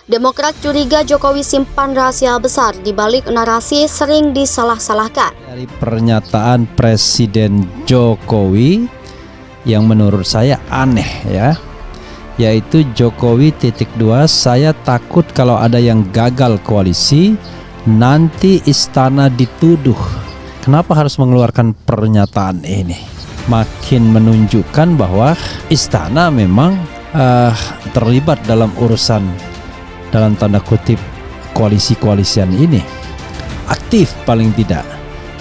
Demokrat curiga Jokowi simpan rahasia besar di balik narasi sering disalah-salahkan. Dari pernyataan Presiden Jokowi yang menurut saya aneh ya, yaitu Jokowi _2, saya takut kalau ada yang gagal koalisi nanti istana dituduh. Kenapa harus mengeluarkan pernyataan ini? Makin menunjukkan bahwa istana memang terlibat dalam urusan, dalam tanda kutip, koalisi-koalisian ini. Aktif paling tidak,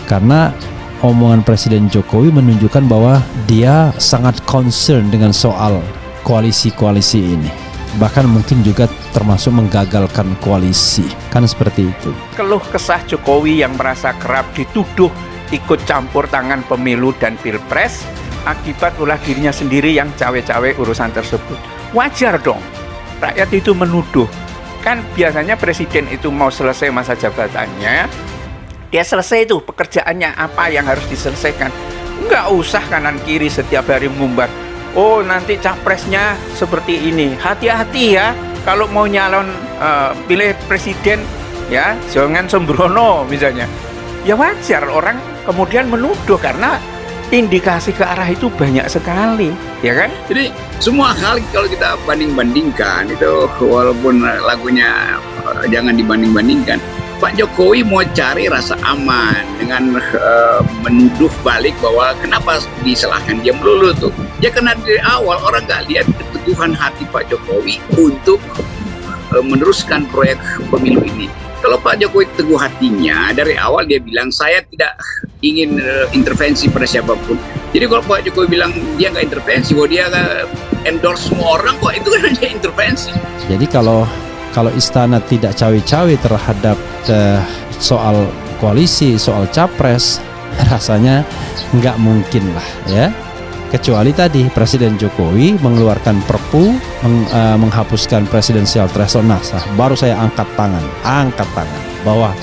karena omongan Presiden Jokowi menunjukkan bahwa dia sangat concern dengan soal koalisi-koalisi ini. Bahkan mungkin juga termasuk menggagalkan koalisi, kan seperti itu. Keluh kesah Jokowi yang merasa kerap dituduh ikut campur tangan pemilu dan pilpres akibat ulah dirinya sendiri yang cawe-cawe urusan tersebut. Wajar dong rakyat itu menuduh. Kan biasanya presiden itu mau selesai masa jabatannya, dia selesai itu pekerjaannya apa yang harus diselesaikan. Nggak usah kanan kiri setiap hari mengumbar, oh nanti capresnya seperti ini. Hati-hati ya kalau mau nyalon pilih presiden ya, jangan sembrono misalnya. Ya wajar orang kemudian menuduh karena indikasi ke arah itu banyak sekali, ya kan? Jadi semua hal kalau kita banding-bandingkan itu, walaupun lagunya jangan dibanding-bandingkan, Pak Jokowi mau cari rasa aman dengan menuduh balik bahwa kenapa disalahkan dia melulu tuh. Ya karena dari awal orang nggak lihat keteguhan hati Pak Jokowi untuk meneruskan proyek pemilu ini. Kalau Pak Jokowi teguh hatinya, dari awal dia bilang saya tidak ingin intervensi pada siapapun. Jadi kalau Pak Jokowi bilang dia nggak intervensi, bahwa dia endorse semua orang, kok itu kan dia intervensi. Jadi kalau istana tidak cawe-cawe terhadap soal koalisi, soal capres, rasanya nggak mungkin lah ya. Kecuali tadi Presiden Jokowi mengeluarkan perpu menghapuskan presidensial threshold. Nah, baru saya angkat tangan bahwa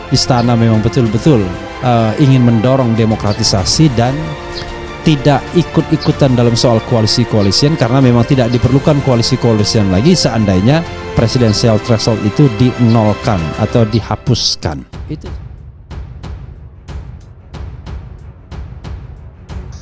istana memang betul-betul ingin mendorong demokratisasi dan tidak ikut-ikutan dalam soal koalisi-koalisian, karena memang tidak diperlukan koalisi-koalisian lagi seandainya presidensial threshold itu dinolkan atau dihapuskan. Itu.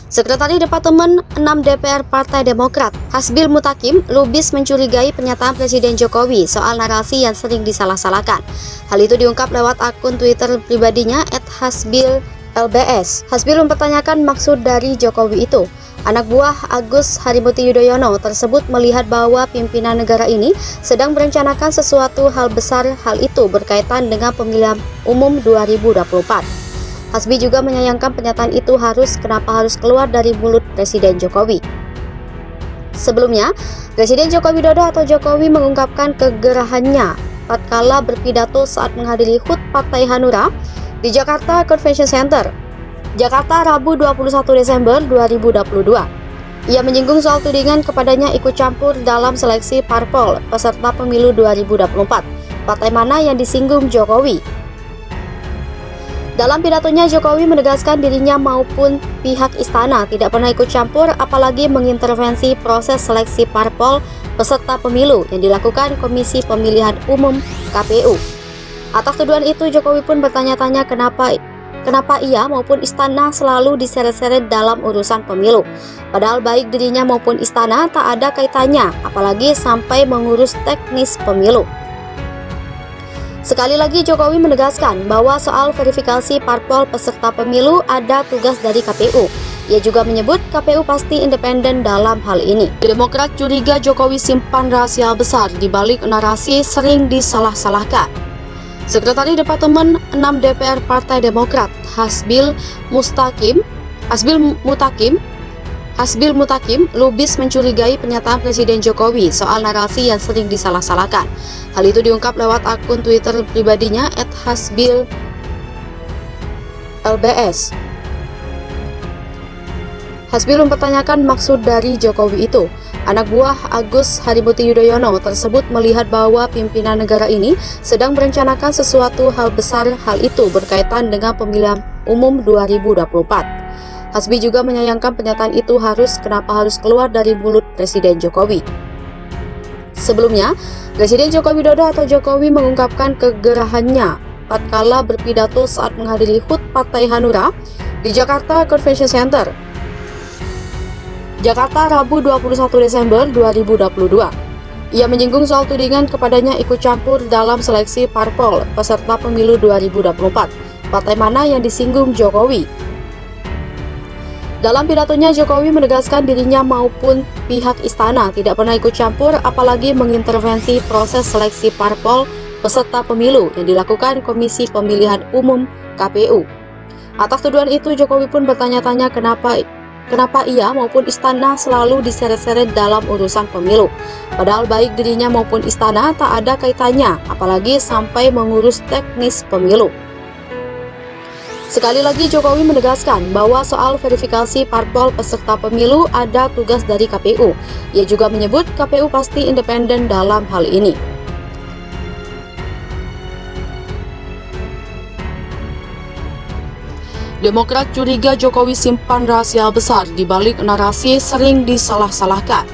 Sekretari Departemen 6 DPR Partai Demokrat, Hasbil Mutakim, lubis mencurigai pernyataan Presiden Jokowi soal narasi yang sering disalah-salahkan. Hal itu diungkap lewat akun Twitter pribadinya @hasbil_lbs. Hasbil mempertanyakan maksud dari Jokowi itu. Anak buah Agus Harimurti Yudhoyono tersebut melihat bahwa pimpinan negara ini sedang merencanakan sesuatu hal besar. Hal itu berkaitan dengan pemilihan umum 2024. Hasbi juga menyayangkan pernyataan itu kenapa harus keluar dari mulut Presiden Jokowi. Sebelumnya, Presiden Joko Widodo atau Jokowi mengungkapkan kegerahannya tatkala berpidato saat menghadiri HUT Partai Hanura di Jakarta Convention Center, Jakarta, Rabu 21 Desember 2022. Ia menyinggung soal tudingan kepadanya ikut campur dalam seleksi parpol peserta pemilu 2024. Partai mana yang disinggung Jokowi? Dalam pidatonya, Jokowi menegaskan dirinya maupun pihak istana tidak pernah ikut campur, apalagi mengintervensi proses seleksi parpol peserta pemilu yang dilakukan Komisi Pemilihan Umum (KPU). Atas tuduhan itu, Jokowi pun bertanya-tanya kenapa ia maupun istana selalu diseret-seret dalam urusan pemilu. Padahal baik dirinya maupun istana tak ada kaitannya, apalagi sampai mengurus teknis pemilu. Sekali lagi Jokowi menegaskan bahwa soal verifikasi parpol peserta pemilu ada tugas dari KPU. Ia juga menyebut KPU pasti independen dalam hal ini. Demokrat curiga Jokowi simpan rahasia besar di balik narasi sering disalah-salahkan. Sekretari Departemen 6 DPR Partai Demokrat, Hasbil Mutakim lubis mencurigai pernyataan Presiden Jokowi soal narasi yang sering disalah-salahkan. Hal itu diungkap lewat akun Twitter pribadinya @hasbil_lbs. Hasbil mempertanyakan maksud dari Jokowi itu. Anak buah Agus Harimurti Yudhoyono tersebut melihat bahwa pimpinan negara ini sedang merencanakan sesuatu hal besar. Hal itu berkaitan dengan pemilihan umum 2024. Hasbi juga menyayangkan pernyataan itu kenapa harus keluar dari mulut Presiden Jokowi. Sebelumnya, Presiden Joko Widodo atau Jokowi mengungkapkan kegerahannya tatkala berpidato saat menghadiri HUT Partai Hanura di Jakarta Convention Center, Jakarta, Rabu 21 Desember 2022. Ia menyinggung soal tudingan kepadanya ikut campur dalam seleksi parpol peserta pemilu 2024. Partai mana yang disinggung Jokowi? Dalam pidatonya, Jokowi menegaskan dirinya maupun pihak istana tidak pernah ikut campur apalagi mengintervensi proses seleksi parpol peserta pemilu yang dilakukan Komisi Pemilihan Umum KPU. Atas tuduhan itu, Jokowi pun bertanya-tanya kenapa ia maupun istana selalu diseret-seret dalam urusan pemilu. Padahal baik dirinya maupun istana tak ada kaitannya, apalagi sampai mengurus teknis pemilu. Sekali lagi Jokowi menegaskan bahwa soal verifikasi parpol peserta pemilu ada tugas dari KPU. Ia juga menyebut KPU pasti independen dalam hal ini. Demokrat curiga Jokowi simpan rahasia besar di balik narasi sering disalah-salahkan.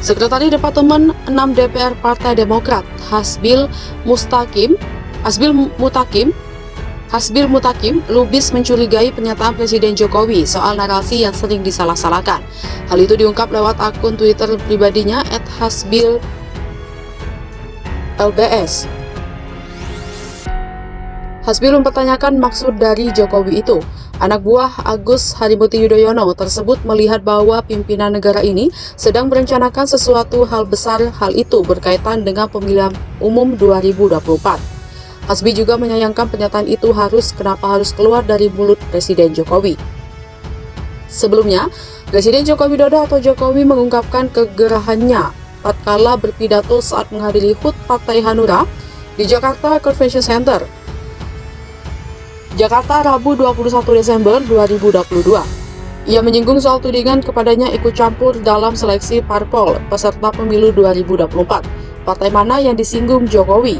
Sekretaris Departemen 6 DPR Partai Demokrat, Hasbil Mutakim lubis mencurigai pernyataan Presiden Jokowi soal narasi yang sering disalah-salahkan. Hal itu diungkap lewat akun Twitter pribadinya @hasbil_lbs. Hasbil mempertanyakan maksud dari Jokowi itu. Anak buah Agus Harimurti Yudhoyono tersebut melihat bahwa pimpinan negara ini sedang merencanakan sesuatu hal besar. Hal itu berkaitan dengan pemilihan umum 2024. Hasbi juga menyayangkan pernyataan itu kenapa harus keluar dari mulut Presiden Jokowi. Sebelumnya, Presiden Joko Widodo atau Jokowi mengungkapkan kegerahannya tatkala berpidato saat menghadiri HUT Partai Hanura di Jakarta Convention Center, Jakarta, Rabu 21 Desember 2022. Ia menyinggung soal tudingan kepadanya ikut campur dalam seleksi parpol peserta pemilu 2024. Partai mana yang disinggung Jokowi?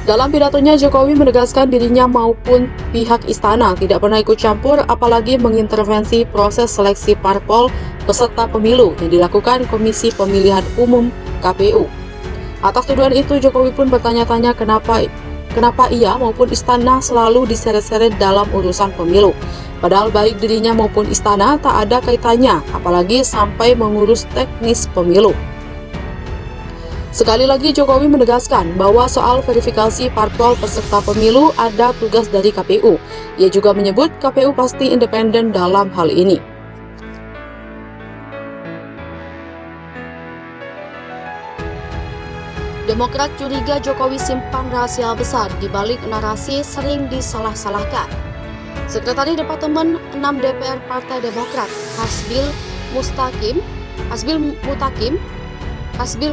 Dalam pidatonya, Jokowi menegaskan dirinya maupun pihak istana tidak pernah ikut campur apalagi mengintervensi proses seleksi parpol peserta pemilu yang dilakukan Komisi Pemilihan Umum KPU. Atas tuduhan itu, Jokowi pun bertanya-tanya kenapa ia maupun istana selalu diseret-seret dalam urusan pemilu. Padahal baik dirinya maupun istana tak ada kaitannya, apalagi sampai mengurus teknis pemilu. Sekali lagi Jokowi menegaskan bahwa soal verifikasi parpol peserta pemilu ada tugas dari KPU. Ia juga menyebut KPU pasti independen dalam hal ini. Demokrat curiga Jokowi simpan rahasia besar di balik narasi sering disalah-salahkan. Sekretaris Departemen 6 DPR Partai Demokrat, Hasbil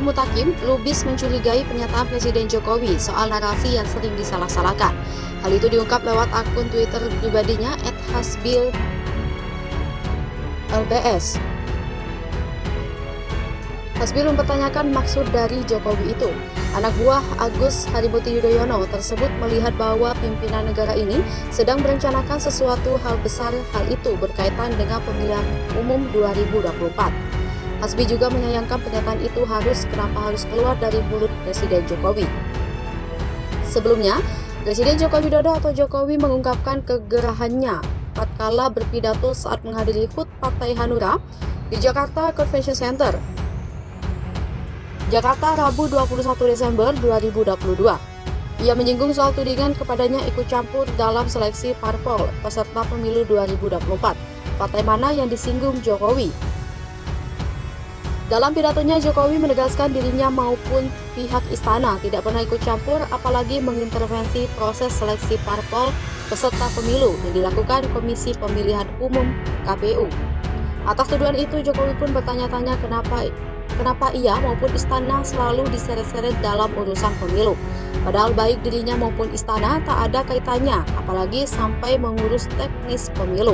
Mutakim lubis mencurigai pernyataan Presiden Jokowi soal narasi yang sering disalah-salahkan. Hal itu diungkap lewat akun Twitter pribadinya @hasbil_lbs. Hasbil mempertanyakan maksud dari Jokowi itu. Anak buah Agus Harimurti Yudhoyono tersebut melihat bahwa pimpinan negara ini sedang merencanakan sesuatu hal besar. Hal itu berkaitan dengan pemilihan umum 2024. Hasbi juga menyayangkan pernyataan itu kenapa harus keluar dari mulut Presiden Jokowi. Sebelumnya, Presiden Joko Widodo atau Jokowi mengungkapkan kegerahannya tatkala berpidato saat menghadiri HUT Partai Hanura di Jakarta Convention Center, Jakarta, Rabu 21 Desember 2022. Ia menyinggung soal tudingan kepadanya ikut campur dalam seleksi parpol peserta pemilu 2024. Partai mana yang disinggung Jokowi? Dalam pidatonya, Jokowi menegaskan dirinya maupun pihak istana tidak pernah ikut campur apalagi mengintervensi proses seleksi parpol peserta pemilu yang dilakukan Komisi Pemilihan Umum KPU. Atas tuduhan itu, Jokowi pun bertanya-tanya kenapa ia maupun istana selalu diseret-seret dalam urusan pemilu. Padahal baik dirinya maupun istana tak ada kaitannya, apalagi sampai mengurus teknis pemilu.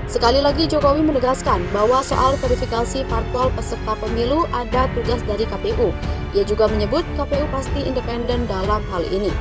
Sekali lagi Jokowi menegaskan bahwa soal verifikasi parpol peserta pemilu ada tugas dari KPU. Ia juga menyebut KPU pasti independen dalam hal ini.